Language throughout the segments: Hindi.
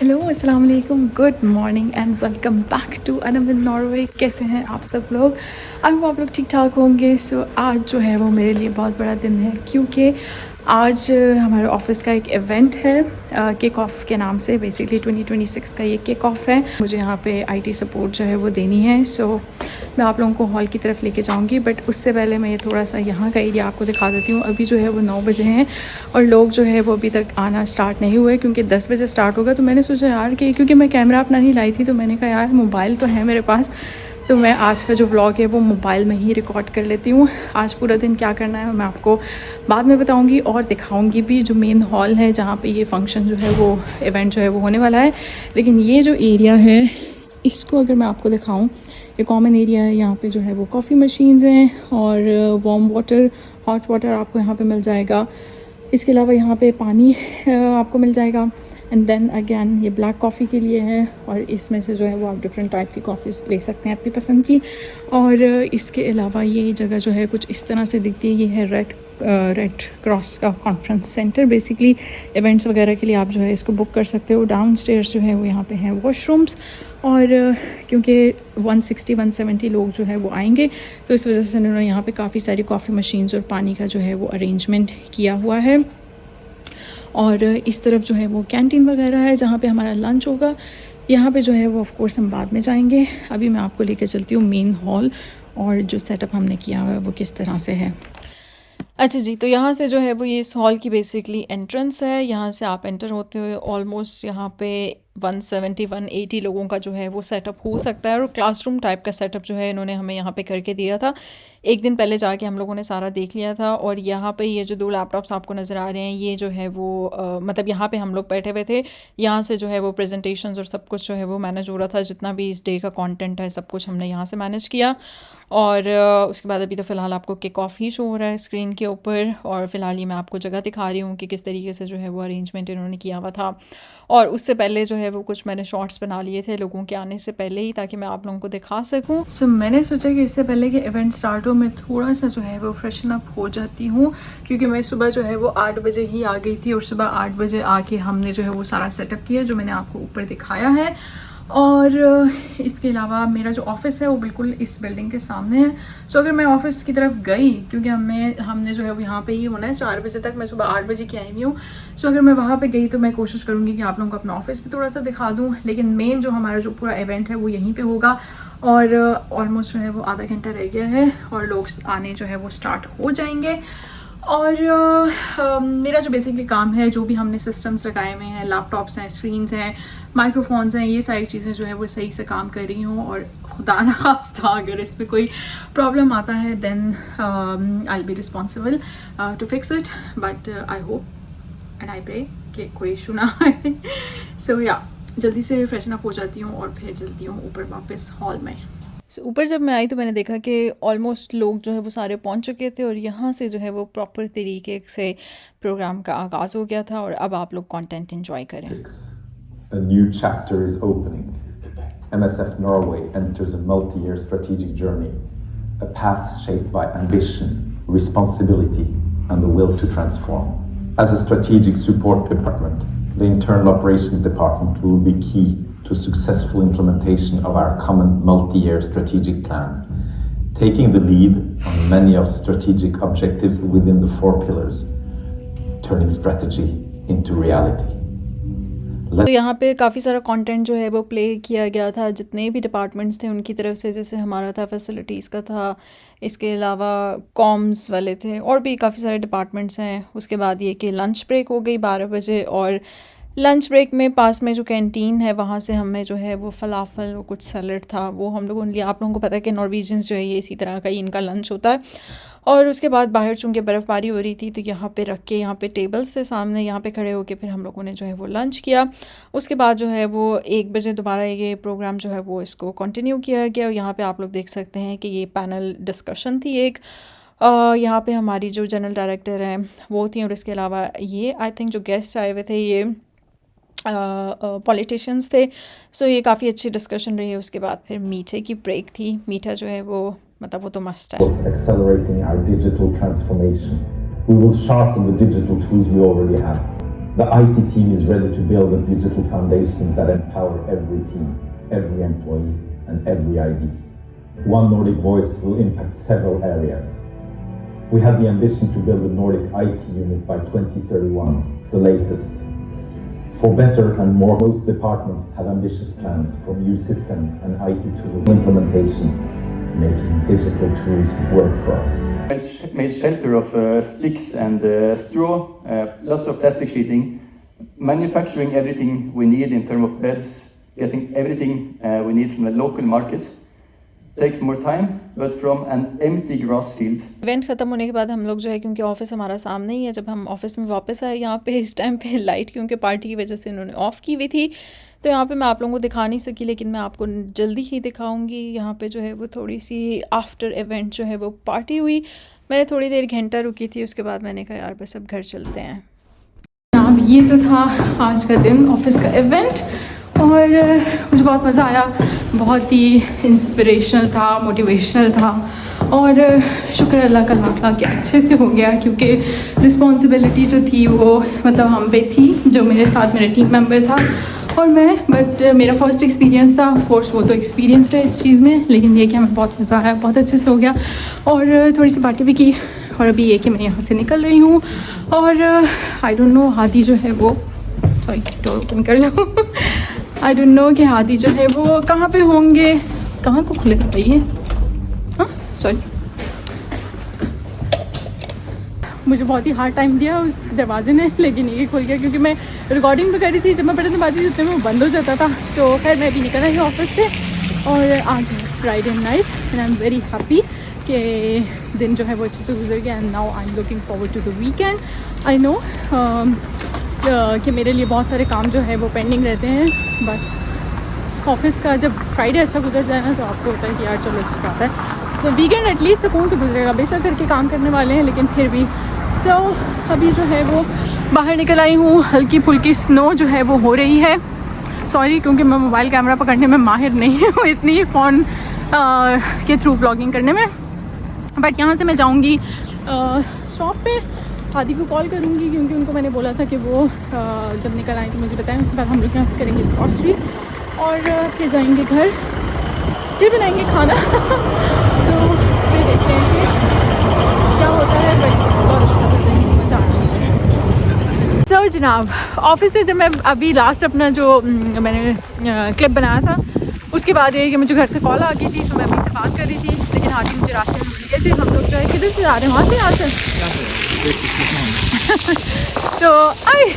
हेलो अस्सलाम वालेकुम, good morning and welcome back to Anvil Norway. कैसे हैं आप सब लोग? आई होप आप लोग ठीक ठाक होंगे। सो आज जो है वो मेरे लिए बहुत बड़ा दिन है, क्योंकि आज हमारे ऑफिस का एक इवेंट है किक ऑफ के नाम से। बेसिकली 2026 का ये किक ऑफ है। मुझे यहाँ पे आईटी सपोर्ट जो है वो देनी है। सो मैं आप लोगों को हॉल की तरफ लेके जाऊँगी, बट उससे पहले मैं ये थोड़ा सा यहाँ का एरिया आपको दिखा देती हूँ। अभी जो है वो 9 बजे हैं और लोग जो है वो अभी तक आना स्टार्ट नहीं हुए, क्योंकि 10 बजे स्टार्ट होगा। तो मैंने सोचा यार कि क्योंकि मैं कैमरा अपना नहीं लाई थी, तो मैंने कहा यार मोबाइल तो है मेरे पास, तो मैं आज का जो व्लॉग है वो मोबाइल में ही रिकॉर्ड कर लेती हूँ। आज पूरा दिन क्या करना है मैं आपको बाद में बताऊँगी और दिखाऊँगी भी। जो मेन हॉल है जहाँ पे ये फंक्शन जो है वो इवेंट जो है वो होने वाला है, लेकिन ये जो एरिया है इसको अगर मैं आपको दिखाऊँ, ये कॉमन एरिया है। यहाँ पे जो है वो कॉफ़ी मशीन्स हैं और वार्म वाटर, हॉट वाटर आपको यहाँ पे मिल जाएगा। इसके अलावा यहाँ पे पानी आपको मिल जाएगा। एंड देन अगेन ये ब्लैक कॉफ़ी के लिए है, और इसमें से जो है वो आप डिफरेंट टाइप की कॉफ़ीज़ ले सकते हैं अपनी पसंद की। और इसके अलावा ये जगह जो है कुछ इस तरह से दिखती है। ये है रेड क्रॉस का कॉन्फ्रेंस सेंटर। बेसिकली इवेंट्स वगैरह के लिए आप जो है इसको बुक कर सकते हो। डाउन स्टेयर्स जो है वो यहाँ पे हैं वॉशरूम्स, और क्योंकि 160-170 लोग जो है वो आएंगे, तो इस वजह से उन्होंने यहाँ पे काफ़ी सारी कॉफ़ी मशीन्स और पानी का जो है वो अरेंजमेंट किया हुआ है। और इस तरफ जो है वो कैंटीन वगैरह है जहाँ पे हमारा लंच होगा। यहाँ पे जो है वो ऑफ कोर्स हम बाद में जाएंगे। अभी मैं आपको लेकर चलती हूँ मेन हॉल, और जो सेटअप हमने किया हुआ है वो किस तरह से है। अच्छा जी, तो यहाँ से जो है वो ये इस हॉल की बेसिकली एंट्रेंस है। यहाँ से आप एंटर होते हुए ऑलमोस्ट यहाँ पे 170-180 लोगों का जो है वो सेटअप हो सकता है। और क्लासरूम टाइप का सेटअप जो है इन्होंने हमें यहाँ पे करके दिया था। एक दिन पहले जाके हम लोगों ने सारा देख लिया था। और यहाँ पे ये जो 2 लैपटॉप्स आपको नज़र आ रहे हैं, ये जो है वो मतलब यहाँ पे हम लोग बैठे हुए थे। यहाँ से जो है वो प्रेजेंटेशंस और सब कुछ जो है वो मैनेज हो रहा था। जितना भी इस डे का कंटेंट है सब कुछ हमने यहाँ से मैनेज किया। और उसके बाद अभी तो फ़िलहाल आपको किक ऑफ ही शो हो रहा है स्क्रीन के ऊपर। और फ़िलहाल ये मैं आपको जगह दिखा रही हूँ कि किस तरीके से जो है वो अरेंजमेंट इन्होंने किया हुआ था। और उससे पहले जो है वो कुछ मैंने शॉर्ट्स बना लिए थे लोगों के आने से पहले ही, ताकि मैं आप लोगों को दिखा सकूँ। सो मैंने सोचा कि इससे पहले कि इवेंट स्टार्ट हो, मैं थोड़ा सा जो है वो फ्रेशन अप हो जाती हूँ, क्योंकि मैं सुबह जो है वो 8 बजे ही आ गई थी। और सुबह 8 बजे आके हमने जो है वो सारा सेटअप किया जो मैंने आपको ऊपर दिखाया है। और इसके अलावा मेरा जो ऑफ़िस है वो बिल्कुल इस बिल्डिंग के सामने है। सो अगर मैं ऑफ़िस की तरफ गई, क्योंकि हमने जो है वो यहाँ पे ही होना है 4 बजे तक। मैं सुबह 8 बजे की आई हुई हूँ। सो अगर मैं वहाँ पे गई तो मैं कोशिश करूँगी कि आप लोगों को अपना ऑफ़िस भी थोड़ा सा दिखा दूँ। लेकिन मेन जो हमारा जो पूरा इवेंट है वो यहीं पर होगा। और ऑलमोस्ट जो है वो आधा घंटा रह गया है और लोग आने जो है वो स्टार्ट हो जाएंगे। और मेरा जो बेसिकली काम है, जो भी हमने सिस्टम्स लगाए हुए हैं, लैपटॉप्स हैं, स्क्रीन्स हैं, माइक्रोफोन्स हैं, ये सारी चीज़ें जो है वो सही से काम कर रही हूँ। और खुदा न खास्ता अगर इस पर कोई प्रॉब्लम आता है then I will be responsible to fix it. But I hope and I pray कि कोई इशू ना आए। सो या जल्दी से फ्रेशन अप हो जाती हूँ और फिर चलती हूँ ऊपर वापस हॉल में। ऊपर जब मैं आई तो मैंने देखा कि ऑलमोस्ट लोग जो है वो सारे पहुंच चुके थे, और यहाँ से जो है वो प्रॉपर तरीके से प्रोग्राम का आगाज़ हो गया था। और अब आप लोग कंटेंट एंजॉय करें। A new chapter is opening. MSF Norway enters a multi-year strategic journey, a path shaped by ambition, responsibility, and the will to transform. As a strategic support department, the Internal Operations Department will be key to successful implementation of our common multi-year strategic plan, taking the lead on many of the strategic objectives within the 4 pillars, turning strategy into reality. तो यहाँ पे काफ़ी सारा कंटेंट जो है वो प्ले किया गया था। जितने भी डिपार्टमेंट्स थे उनकी तरफ से, जैसे हमारा था फैसिलिटीज़ का था, इसके अलावा कॉम्स वाले थे, और भी काफ़ी सारे डिपार्टमेंट्स हैं। उसके बाद ये कि लंच ब्रेक हो गई 12 बजे, और लंच ब्रेक में पास में जो कैंटीन है वहाँ से हमें जो है वो फलाफल और कुछ सैलड था वो हम लोगों ने लिया। आप लोगों को पता है कि नॉर्वेजियंस जो है ये इसी तरह का ही इनका लंच होता है। और उसके बाद बाहर चूँकि बर्फ़बारी हो रही थी तो यहाँ पे रख के, यहाँ पे टेबल्स थे सामने, यहाँ पे खड़े होके फिर हम लोगों ने जो है वो लंच किया। उसके बाद जो है वो 1 बजे दोबारा ये प्रोग्राम जो है वो इसको कंटिन्यू किया गया। और यहाँ पे आप लोग देख सकते हैं कि ये पैनल डिस्कशन थी एक। यहाँ पे हमारी जो जनरल डायरेक्टर हैं वो थी, और इसके अलावा ये आई थिंक जो गेस्ट आए हुए थे ये पॉलिटिशियंस थे। सो ये काफ़ी अच्छी डिस्कशन रही है। उसके बाद फिर मीठे की ब्रेक थी। मीठा जो है वो मतलब वो तो मस्ट है। Accelerating our digital transformation. We will sharpen the digital tools we already have. The IT team is ready to build the digital foundations that empower every team, every employee, and every ID. One Nordic Voice will impact several areas. We have the ambition to build a Nordic IT unit by 2031, the latest. For better and more, most departments have ambitious plans for new systems and IT tool implementation, making digital tools work for us. Made shelter of sticks and straw, lots of plastic sheeting, manufacturing everything we need in terms of beds, getting everything we need from the local market. Takes more time, but from an empty grass field. Event ख़त्म होने के बाद हम लोग जो है, क्योंकि ऑफिस हमारा सामने ही है, जब हम ऑफिस में वापस आए यहाँ पे इस टाइम पे लाइट क्योंकि पार्टी की वजह से इन्होंने ऑफ़ की हुई थी, तो यहाँ पे मैं आप लोगों को दिखा नहीं सकी, लेकिन मैं आपको जल्दी ही दिखाऊंगी। यहाँ पे जो है वो थोड़ी सी आफ्टर इवेंट जो है वो पार्टी हुई। मैं थोड़ी देर घंटा रुकी थी, उसके बाद मैंने कहा यार बस अब घर चलते हैं। अब ये तो था आज का दिन, ऑफिस का इवेंट, और मुझे बहुत मज़ा आया, बहुत ही इंस्पिरेशनल था, मोटिवेशनल था, और शुक्र अल्लाह का लाख लाख के अच्छे से हो गया, क्योंकि रिस्पॉन्सिबिलिटी जो थी वो मतलब हम पे थी, जो मेरे साथ मेरा टीम मेंबर था और मैं, बट मेरा फर्स्ट एक्सपीरियंस था। ऑफ कोर्स वो तो एक्सपीरियंस्ड है इस चीज़ में, लेकिन ये कि हमें बहुत मज़ा आया, बहुत अच्छे से हो गया, और थोड़ी सी पार्टी भी की, और अभी ये कि मैं यहाँ से निकल रही हूँ। और आई डोंट नो हादी जो है वो, सॉरी डोर ओपन कर लो, आई डोंट नो कि हादी जो है वो कहाँ पे होंगे, कहाँ को खुलेगा भाई ये, हाँ सॉरी, मुझे बहुत ही हार्ड टाइम दिया उस दरवाजे ने, लेकिन ये खुल गया, क्योंकि मैं रिकॉर्डिंग भी कर रही थी, जब मैं बटन दबाती थी उतने में वो बंद हो जाता था। तो खैर मैं अभी निकल रही हूँ ऑफिस से, और आज है Friday night and I am very happy कि दिन जो है वो अच्छे से गुजर गया, and now I am looking forward to the weekend. I know कि मेरे लिए बहुत सारे काम जो है वो पेंडिंग रहते हैं, बट ऑफिस का जब फ्राइडे अच्छा गुजर जाए ना, तो आपको होता है कि यार चलो अच्छी बात है, सो वीकेंड एटलीस्ट सुकून से गुजरेगा। बेशक घर के काम करने वाले हैं, लेकिन फिर भी सो अभी जो है वो बाहर निकल आई हूँ, हल्की फुल्की स्नो जो है वो हो रही है। सॉरी, क्योंकि मैं मोबाइल कैमरा पकड़ने में माहिर नहीं हूँ इतनी, फ़ोन के थ्रू ब्लॉगिंग करने में, बट यहाँ से मैं जाऊँगी शॉप पे, हादी को कॉल करूँगी, क्योंकि उनको मैंने बोला था कि वो जब निकल आए तो मुझे बताएं, उसके बाद हम लोग यहाँ से करेंगे ग्रॉसरी, और फिर जाएंगे घर, फिर बनाएंगे खाना तो फिर देखते हैं कि क्या होता है, बट बहुत अच्छा होता है, मज़ा आता है। सो जनाब, ऑफिस से जब मैं अभी लास्ट अपना जो मैंने क्लिप बनाया था, उसके बाद ये कि मुझे घर से कॉल आ गई थी, सो मैं अभी से बात कर रही थी, लेकिन हादी मुझे रास्ते में मिल गए थे। हम लोग जो है किधर से जा रहे हैं, वहाँ से, यहाँ से तो आई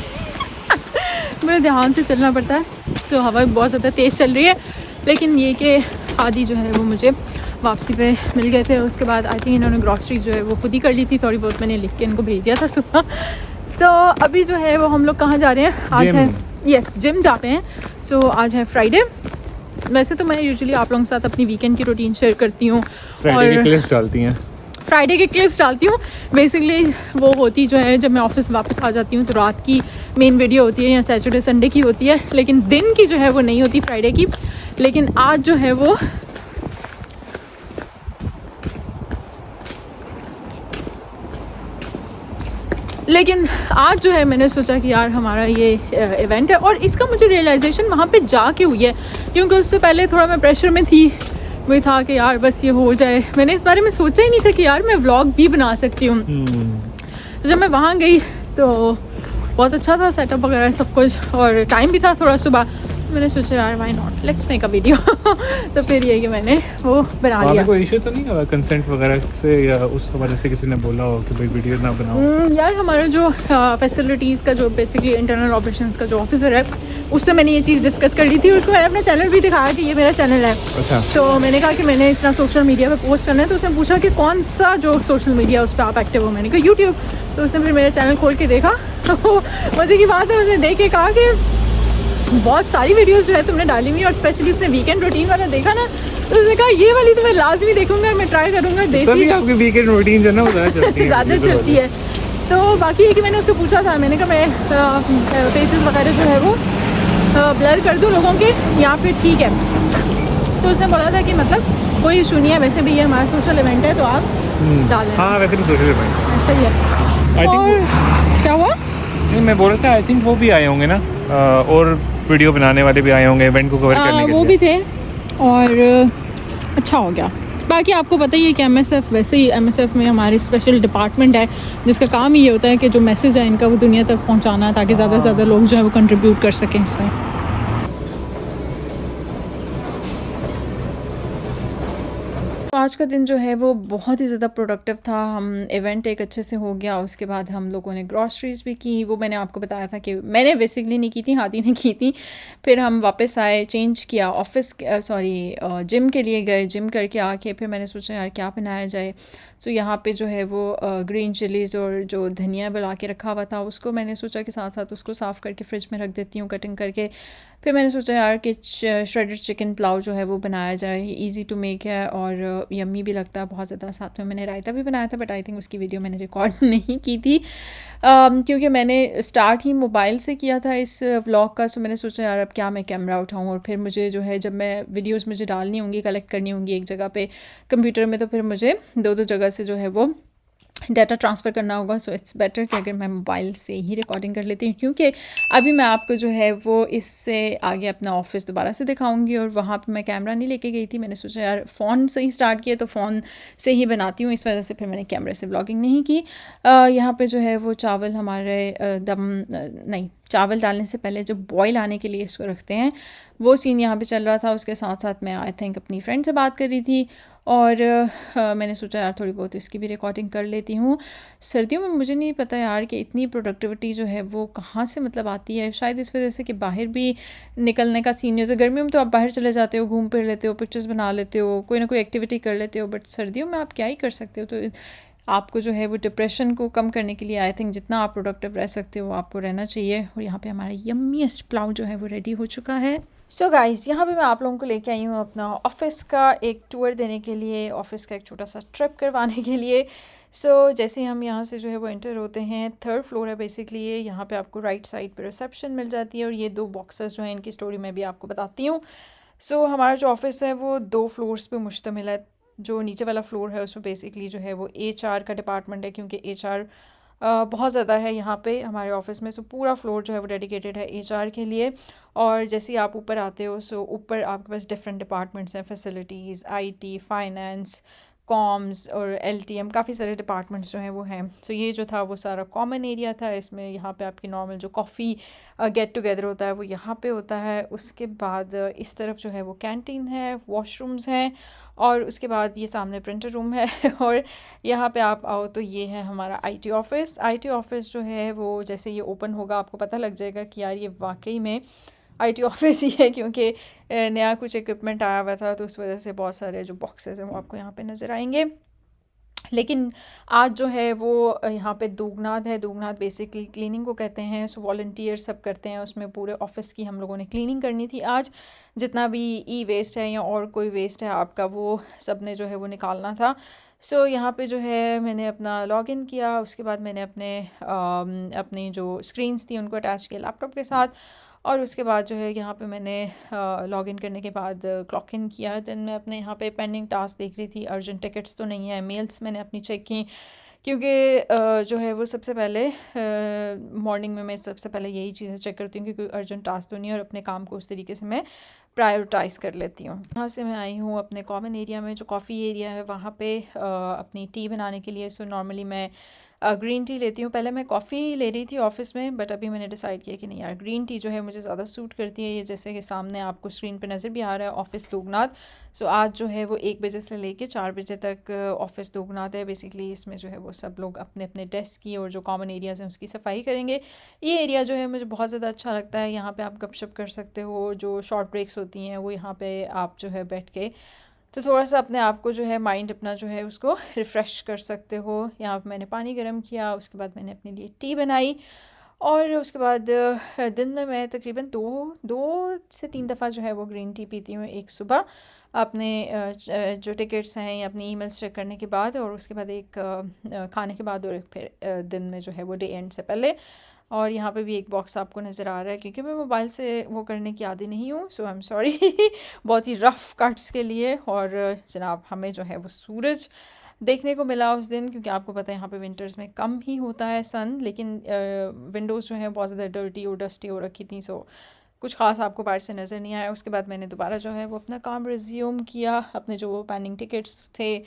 मेरे ध्यान से चलना पड़ता है, तो हवा भी बहुत ज़्यादा तेज़ चल रही है, लेकिन ये कि आदि जो है वो मुझे वापसी पे मिल गए थे। उसके बाद आई थिंक इन्होंने ग्रॉसरी जो है वो खुद ही कर ली थी, थोड़ी बहुत मैंने लिख के इनको भेज दिया था सुबह। तो अभी जो है वो हम लोग कहाँ जा रहे हैं, आज है यस जिम जाते हैं। सो आज है फ्राइडे। वैसे तो मैं यूजुअली आप लोगों के साथ अपनी वीकेंड की रूटीन शेयर करती हूँ, फ्राइडे के क्लिप्स डालती हैं, फ्राइडे के क्लिप्स डालती हूँ। बेसिकली वो होती जो है, जब मैं ऑफिस वापस आ जाती हूँ तो रात की मेन वीडियो होती है, या सैटरडे संडे की होती है, लेकिन दिन की जो है वो नहीं होती फ्राइडे की। लेकिन आज जो है वो मैंने सोचा कि यार हमारा ये इवेंट है, और इसका मुझे रियलाइजेशन वहाँ पे जाके हुई है, क्योंकि उससे पहले थोड़ा मैं प्रेशर में थी। वही था कि यार बस ये हो जाए, मैंने इस बारे में सोचा ही नहीं था कि यार मैं व्लॉग भी बना सकती हूँ। तो जब मैं वहाँ गई तो बहुत अच्छा था सेटअप वगैरह सब कुछ, और टाइम भी था थोड़ा सुबह, मैंने सोचा यार why not, let's make a video. तो फिर ये कि मैंने वो बना लिया। कोई इशू तो नहीं हुआ कंसेंट वगैरह से, या उस वजह से किसी ने बोला हो कि भाई वीडियो ना बनाओ? यार हमारा जो फैसिलिटीज़ का जो बेसिकली इंटरनल ऑपरेशंस का जो ऑफिसर है, उससे मैंने ये चीज़ डिस्कस कर ली थी। उसको मैंने अपना चैनल भी दिखाया कि ये मेरा चैनल है। अच्छा। तो मैंने कहा कि मैंने इस तरह सोशल मीडिया पे पोस्ट करना है, तो उसने पूछा कि कौन सा जो सोशल मीडिया उस पर आप एक्टिव हो। मैंने कहा यूट्यूब। तो उसने फिर मेरा चैनल खोल के देखा, तो मज़े की बात है, उसने देख के कहा कि बहुत सारी वीडियोस जो है तुमने डाली हुई, और स्पेशली उसने वीकेंड रूटीन वाला देखा ना, तो उसने कहा ये वाली तो मैं लाजमी देखूंगा, मैं ट्राई करूँगा। देसी आपकी वीकेंड रूटीन जो है ना ज़्यादा चलती है। तो बाकी ये कि मैंने उससे पूछा था, मैंने कहा मैं फेसेस वगैरह जो है वो ब्लर कर दूँ लोगों के, या फिर ठीक है। तो उसने बोला था कि मतलब कोई इशू नहीं है, वैसे भी ये हमारा सोशल इवेंट है, तो आप डालें। हाँ वैसे भी सोशल इवेंट ऐसा ही है। और क्या हुआ? नहीं, मैं बोल रहा था आई थिंक वो भी आए होंगे ना, और वीडियो बनाने वाले भी आए होंगे इवेंट को कवर करने के वो लिए। भी थे और अच्छा हो गया। बाकी आपको पता ही है कि एमएसएफ, वैसे ही एमएसएफ में हमारी स्पेशल डिपार्टमेंट है जिसका काम ही ये होता है कि जो मैसेज है इनका वो दुनिया तक पहुंचाना है ताकि ज़्यादा से ज़्यादा लोग जो है वो कंट्रीब्यूट कर सकें इसमें। आज का दिन जो है वो बहुत ही ज़्यादा प्रोडक्टिव था। हम इवेंट एक अच्छे से हो गया, उसके बाद हम लोगों ने ग्रॉसरीज भी की। वो मैंने आपको बताया था कि मैंने बेसिकली नहीं की थी, हाथी ने की थी। फिर हम वापस आए, चेंज किया, ऑफिस जिम के लिए गए। जिम करके आके फिर मैंने सोचा यार क्या बनाया जाए। सो यहाँ पे जो है वो ग्रीन चिलीज़ और जो धनिया बना के रखा हुआ था उसको मैंने सोचा कि साथ साथ उसको साफ़ करके फ्रिज में रख देती हूँ कटिंग करके। फिर मैंने सोचा यार कि श्रेडेड चिकन पुलाव जो है वो बनाया जाए। इजी टू मेक है और यम्मी भी लगता है बहुत ज़्यादा। साथ में मैंने रायता भी बनाया था, बट आई थिंक उसकी वीडियो मैंने रिकॉर्ड नहीं की थी क्योंकि मैंने स्टार्ट ही मोबाइल से किया था इस व्लॉग का। सो मैंने सोचा यार अब क्या मैं कैमरा उठाऊँ, और फिर मुझे जो है जब मैं वीडियोज़ मुझे डालनी होंगी, कलेक्ट करनी होंगी एक जगह पे कंप्यूटर में, तो फिर मुझे दो जगह से जो है वो डाटा ट्रांसफ़र करना होगा। सो इट्स बेटर कि अगर मैं मोबाइल से ही रिकॉर्डिंग कर लेती हूँ, क्योंकि अभी मैं आपको जो है वो इससे आगे अपना ऑफिस दोबारा से दिखाऊंगी और वहाँ पे मैं कैमरा नहीं लेके गई थी। मैंने सोचा यार फ़ोन से ही स्टार्ट किया तो फ़ोन से ही बनाती हूँ, इस वजह से फिर मैंने कैमरे से ब्लॉगिंग नहीं की। यहाँ पे जो है वो चावल हमारे नहीं, चावल डालने से पहले जो बॉयल आने के लिए इसको रखते हैं वो सीन यहाँ पे चल रहा था। उसके साथ साथ मैं आई थिंक अपनी फ्रेंड से बात कर रही थी और मैंने सोचा यार थोड़ी बहुत इसकी भी रिकॉर्डिंग कर लेती हूँ। सर्दियों में मुझे नहीं पता यार कि इतनी प्रोडक्टिविटी जो है वो कहाँ से मतलब आती है। शायद इस वजह से कि बाहर भी निकलने का सीन नहीं होता। गर्मियों में तो आप बाहर चले जाते हो, घूम फिर लेते हो, पिक्चर्स बना लेते हो, कोई ना कोई एक्टिविटी कर लेते हो, बट सर्दियों में आप क्या ही कर सकते हो। तो आपको जो है वो डिप्रेशन को कम करने के लिए आई थिंक जितना आप प्रोडक्टिव रह सकते हो आपको रहना चाहिए। और यहाँ पे हमारा यम्मीएस्ट पुलाव जो है वो रेडी हो चुका है। सो गाइज़, यहाँ पे मैं आप लोगों को लेके आई हूँ अपना ऑफ़िस का एक टूर देने के लिए, ऑफ़िस का एक छोटा सा ट्रिप करवाने के लिए। सो जैसे ही हम यहाँ से जो है वो एंटर होते हैं, 3rd फ्लोर है बेसिकली ये। यहाँ पे आपको राइट साइड पे रिसेप्शन मिल जाती है और ये 2 बॉक्सेस जो हैं इनकी स्टोरी मैं भी आपको बताती हूँ। सो हमारा जो ऑफ़िस है वो 2 फ्लोर्स पे मुश्तमिल है। जो नीचे वाला फ्लोर है उसमें बेसिकली जो है वो HR का डिपार्टमेंट है, क्योंकि HR बहुत ज़्यादा है यहाँ पे हमारे ऑफिस में। सो पूरा फ्लोर जो है वो डेडिकेटेड है HR के लिए। और जैसे ही आप ऊपर आते हो सो ऊपर आपके पास डिफरेंट डिपार्टमेंट्स हैं, फैसिलिटीज़, IT, फाइनेंस, कॉम्स और LTM, काफ़ी सारे डिपार्टमेंट्स जो हैं वो हैं। सो ये जो था वो सारा कॉमन एरिया था। इसमें यहाँ पे आपकी नॉर्मल जो कॉफ़ी गेट टुगेदर होता है वो यहाँ पे होता है। उसके बाद इस तरफ जो है वो कैंटीन है, वॉशरूम्स हैं, और उसके बाद ये सामने प्रिंटर रूम है और यहाँ पे आप आओ तो ये है हमारा IT ऑफ़िस। IT ऑफ़िस जो है वो जैसे ये ओपन होगा आपको पता लग जाएगा कि यार ये वाकई में IT ऑफ़िस ही है, क्योंकि नया कुछ इक्विपमेंट आया हुआ था तो उस वजह से बहुत सारे जो बॉक्सेस हैं वो आपको यहाँ पे नज़र आएंगे। लेकिन आज जो है वो यहाँ पे दूगनाद है। दूगनाद बेसिकली क्लीनिंग को कहते हैं। सो वॉल्टियर सब करते हैं उसमें। पूरे ऑफिस की हम लोगों ने क्लीनिंग करनी थी आज। जितना भी वेस्ट है या और कोई वेस्ट है आपका वो सब ने जो है वो निकालना था। सो यहाँ पे जो है मैंने अपना लॉगिन किया। उसके बाद मैंने अपनी जो स्क्रीन्स थी उनको अटैच किया लैपटॉप के साथ। और उसके बाद जो है यहाँ पे मैंने लॉगिन करने के बाद क्लॉक इन किया। देन मैं अपने यहाँ पे पेंडिंग टास्क देख रही थी। अर्जेंट टिकट्स तो नहीं है। मेल्स मैंने अपनी चेक की, क्योंकि जो है वो सबसे पहले मॉर्निंग में मैं सबसे पहले यही चीज़ें चेक करती हूँ कि कोई अर्जेंट टास्क तो नहीं है, और अपने काम को उस तरीके से मैं प्रायोरिटाइज़ कर लेती हूँ। यहाँ से मैं आई हूँ अपने कॉमन एरिया में, जो कॉफ़ी एरिया है वहाँ पे अपनी टी बनाने के लिए। सो नॉर्मली मैं ग्रीन टी लेती हूँ। पहले मैं कॉफ़ी ले रही थी ऑफ़िस में, बट अभी मैंने डिसाइड किया कि नहीं यार, ग्रीन टी जो है मुझे ज़्यादा सूट करती है। ये जैसे कि सामने आपको स्क्रीन पे नज़र भी आ रहा है, ऑफ़िस दूगनाद। सो आज जो है वो 1 बजे से लेके 4 बजे तक ऑफ़िस दूगनाद है। बेसिकली इसमें जो है वो सब लोग अपने अपने डेस्क की और जो कॉमन एरियाज़ हैं उसकी सफाई करेंगे। ये एरिया जो है मुझे बहुत ज़्यादा अच्छा लगता है। यहाँ पर आप गपशप कर सकते हो। जो शॉर्ट ब्रेक्स होती हैं वो यहाँ पर आप जो है बैठ के तो थोड़ा सा अपने आप को जो है माइंड अपना जो है उसको रिफ़्रेश कर सकते हो। यहाँ पे मैंने पानी गर्म किया, उसके बाद मैंने अपने लिए टी बनाई, और उसके बाद दिन में मैं तकरीबन 2 से 3 दफ़ा जो है वो ग्रीन टी पीती हूँ। एक सुबह अपने जो टिकट्स हैं या अपनी ईमेल्स चेक करने के बाद, और उसके बाद एक खाने के बाद, और फिर दिन में जो है वो डे एंड से पहले। और यहाँ पे भी एक बॉक्स आपको नज़र आ रहा है, क्योंकि मैं मोबाइल से वो करने की आदी नहीं हूँ। सो आई एम सॉरी बहुत ही रफ़ कट्स के लिए। और जनाब हमें जो है वो सूरज देखने को मिला उस दिन, क्योंकि आपको पता है यहाँ पे विंटर्स में कम ही होता है सन, लेकिन विंडोज़ जो हैं बहुत ज़्यादा डर्टी और डस्टी हो रखी थी, सो कुछ ख़ास आपको बाहर से नज़र नहीं आया। उसके बाद मैंने दोबारा जो है वो अपना काम रिज्यूम किया। अपने जो पेंडिंग टिकट्स थे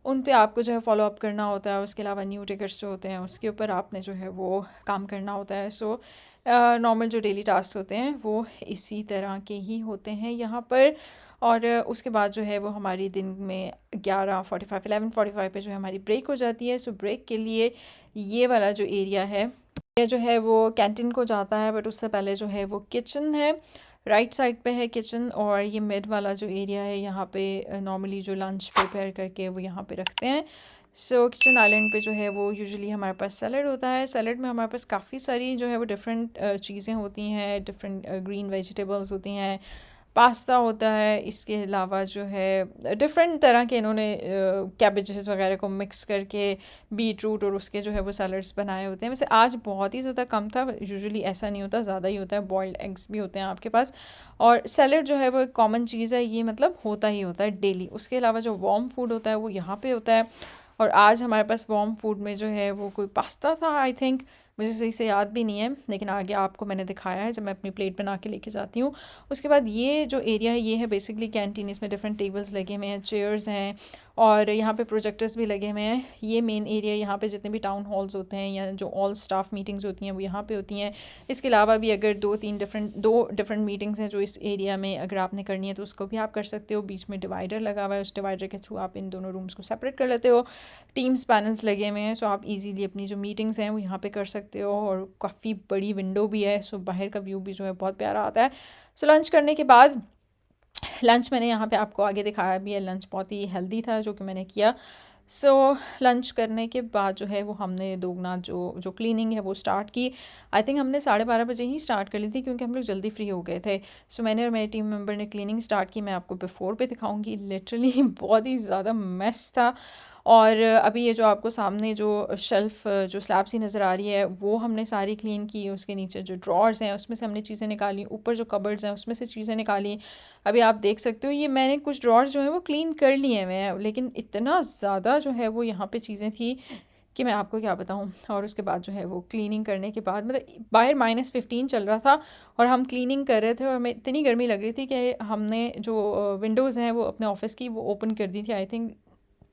उन पे आपको जो है फॉलो अप करना होता है, उसके अलावा न्यू टिकट्स जो होते हैं उसके ऊपर आपने जो है वो काम करना होता है। सो नॉर्मल जो डेली टास्क होते हैं वो इसी तरह के ही होते हैं यहाँ पर। और उसके बाद जो है वो हमारी दिन में 11:45 पे जो है हमारी ब्रेक हो जाती है। सो ब्रेक के लिए ये वाला जो एरिया है, ये जो है वो कैंटीन को जाता है, बट उससे पहले जो है वो किचन है, राइट साइड पे है किचन। और ये मिड वाला जो एरिया है यहाँ पे नॉर्मली जो लंच प्रिपेयर करके वो यहाँ पे रखते हैं। सो किचन आइलैंड पे जो है वो यूजुअली हमारे पास सैलड होता है। सैलड में हमारे पास काफ़ी सारी जो है वो डिफरेंट चीज़ें होती हैं, डिफरेंट ग्रीन वेजिटेबल्स होती हैं, पास्ता होता है, इसके अलावा जो है डिफरेंट तरह के इन्होंने कैबेजेस वगैरह को मिक्स करके बीट रूट और उसके जो है वो सैलड्स बनाए होते हैं। वैसे आज बहुत ही ज़्यादा कम था, यूजुअली ऐसा नहीं होता, ज़्यादा ही होता है। बॉइल्ड एग्स भी होते हैं आपके पास, और सैलड जो है वो एक कॉमन चीज़ है, ये मतलब होता ही होता है डेली। उसके अलावा जो वार्म फूड होता है वो यहाँ पे होता है, और आज हमारे पास वार्म फूड में जो है वो कोई पास्ता था आई थिंक, मुझे सही से याद भी नहीं है, लेकिन आगे आपको मैंने दिखाया है जब मैं अपनी प्लेट बना के लेके जाती हूँ। उसके बाद ये जो एरिया है ये है बेसिकली कैंटीन। इसमें डिफरेंट टेबल्स लगे हुए हैं, चेयर्स हैं, और यहाँ पे प्रोजेक्टर्स भी लगे हुए हैं। ये मेन एरिया, यहाँ पे जितने भी टाउन हॉल्स होते हैं या जो ऑल स्टाफ मीटिंग्स होती हैं वो यहाँ पे होती हैं। इसके अलावा भी अगर दो डिफरेंट मीटिंग्स हैं जो इस एरिया में अगर आपने करनी है तो उसको भी आप कर सकते हो। बीच में डिवाइडर लगा हुआ है, उस डिवाइडर के थ्रू आप इन दोनों रूम्स को सेपरेट कर लेते हो। टीम्स पैनल्स लगे हुए हैं, सो आप इजीली अपनी जो मीटिंग्स हैं वो यहाँ पे कर सकते हो, और काफ़ी बड़ी विंडो भी है, सो बाहर का व्यू भी जो है बहुत प्यारा आता है। सो लंच करने के बाद, लंच मैंने यहाँ पे आपको आगे दिखाया भी है, लंच बहुत ही हेल्दी था जो कि मैंने किया। सो लंच करने के बाद जो है वो हमने दोगुना जो क्लीनिंग है वो स्टार्ट की। आई थिंक हमने 12:30 बजे ही स्टार्ट कर ली थी, क्योंकि हम लोग जल्दी फ्री हो गए थे। सो मैंने और मेरे टीम मेंबर ने क्लीनिंग स्टार्ट की। मैं आपको बिफोर पे दिखाऊंगी, लिटरली बहुत ही ज़्यादा मेस था। और अभी ये जो आपको सामने जो शेल्फ़ जो स्लैब सी नज़र आ रही है वो हमने सारी क्लीन की। उसके नीचे जो ड्रॉर्स हैं उसमें से हमने चीज़ें निकाली, ऊपर जो कबर्ड्स हैं उसमें से चीज़ें निकाली। अभी आप देख सकते हो ये मैंने कुछ ड्रॉर्स जो हैं वो क्लीन कर लिए हुए हैं, लेकिन इतना ज़्यादा जो है वो यहाँ पे चीज़ें थी कि मैं आपको क्या बताऊँ। और उसके बाद जो है वो क्लीनिंग करने के बाद, मतलब बाहर -15 चल रहा था और हम क्लीनिंग कर रहे थे, और हमें इतनी गर्मी लग रही थी कि हमने जो विंडोज़ हैं वो अपने ऑफिस की वो ओपन कर दी थी। आई थिंक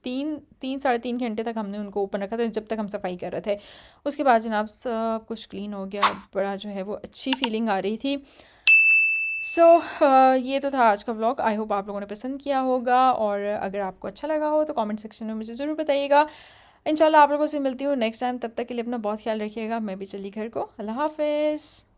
3-3.5 घंटे तक हमने उनको ओपन रखा था जब तक हम सफाई कर रहे थे। उसके बाद जनाब सब कुछ क्लीन हो गया, बड़ा जो है वो अच्छी फीलिंग आ रही थी। सो ये तो था आज का व्लॉग। आई होप आप लोगों ने पसंद किया होगा, और अगर आपको अच्छा लगा हो तो कमेंट सेक्शन में मुझे ज़रूर बताइएगा। इंशाल्लाह आप लोगों से मिलती हूँ नेक्स्ट टाइम, तब तक के लिए अपना बहुत ख्याल रखिएगा। मैं भी चली घर को। अल्लाह हाफिज़।